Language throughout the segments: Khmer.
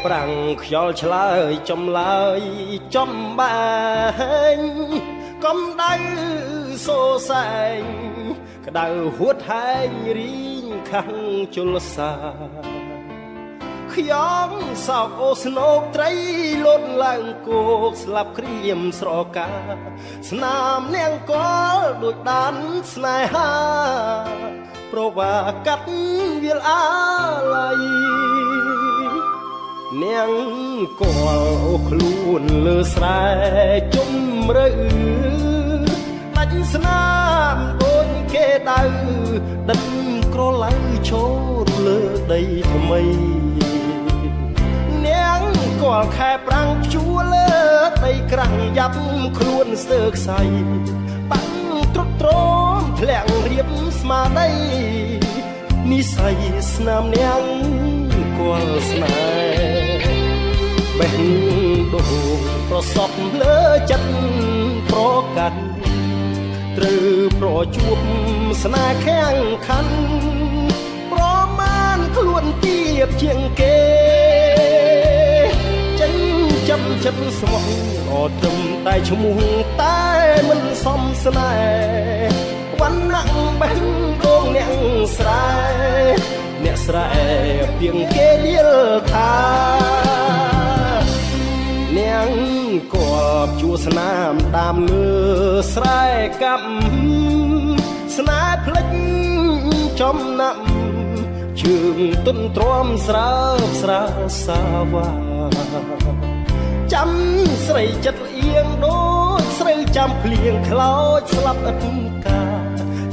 ប្រាំងខ្យល់ឆ្លើយចំឡើយចំបែងកំដៅសូសែងក្តៅហួតហែងរីងខាំងជលសាខ្ញុំសោកអូស្នោកត្រីលូតឡើងគោកស្លាប់ក្រៀមស្រកាស្នាមនាងកលដូចដានស្នេហាប្រវាកាត់វាលអាឡ័យនាងកលអូខ្លួនលើស្រែជំរឿដាច់ស្នាមដូចគេដៅដិតក្រឡៅចូលលើដីថ្មីនាងកលខែប្រាំងជួលើដីក្រាំងយ៉ាប់ខ្លួនស្ទើខ្សៃបាំងទ្រុឌទ្រោមធ្លាក់រៀបស្មាដីនិស័យស្នាមនាងកលស្នេហ៍បេះដូងប្រសពលើចិត្តប្រកាត់ត្រូវប្រជួបស្នេហ៍ខាំងខាន់ប្រមាណខ្លួនទៀបជាងគេចិញ្ចឹមចិត្តស្មោះអត់ត្រឹមតែឈ្មោះតែមិនសមស្នេហ៍វណ្ណៈបេះដូងអ្នកស្រែពីងគេលាលថានាងគប់ជួស្នាមតាមលើស្រែកាប់ស្នេហ៍ភ្លេចចំណាប់ជើងទុនទ្រាំស្រើស្រាសាវ៉ាចាំស្រីចិត្តលៀងដូចស្រីចាំភ្លៀងខ្លោចស្លាប់ឥតកា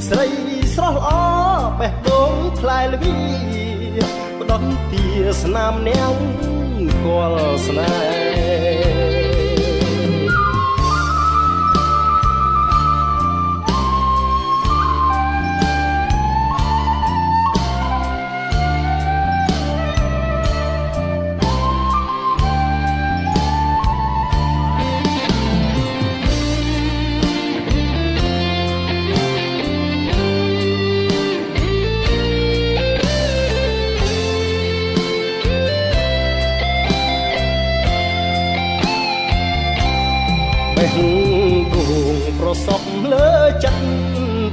ស្រីស្រស់ល្អបេះដូងផ្លែល្វីផ្ដំទាស្នាមនាងគល់ស្នេហ៍បេះដូងប្រសពលើចិត្ត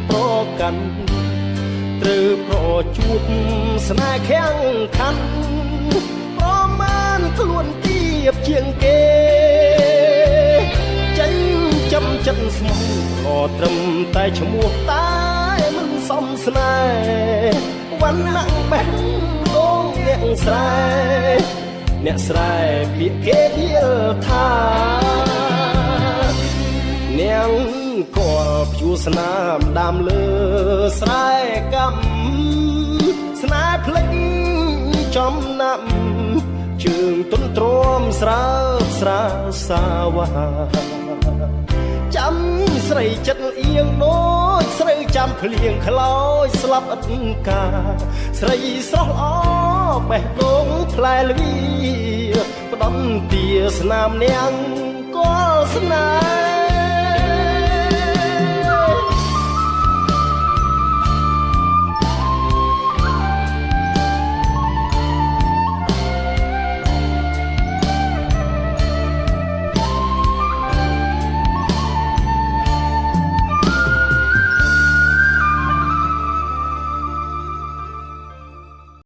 ប្រកាន់ត្រូវប្រជួបស្នេហ៍ខាំងខាន់ប្រមាណខ្លួនទៀបជាងគេចិញ្ចឹមចិត្តស្មោះក៏ត្រឹមតែឈ្មោះតែមិនសមស្នេហ៍វណ្ណៈបេះដូងអ្នកស្រែពាក្យគេនិយាយថានាងគល់ព្យួរស្នាមដាំលើស្រែកំស្នេហ៍ភ្លេចចំណាប់ជើងទុនទ្រាំស្រើស្រាសាវ៉ាចាំស្រីចិត្តអៀងដូចស្រីចាំភ្លៀងខ្លោចស្លាប់ឥតកាស្រីស្រស់ល្អបេះដូងផ្លែល្វីផ្ដំទាស្នាមនាងគល់ស្នេហ៍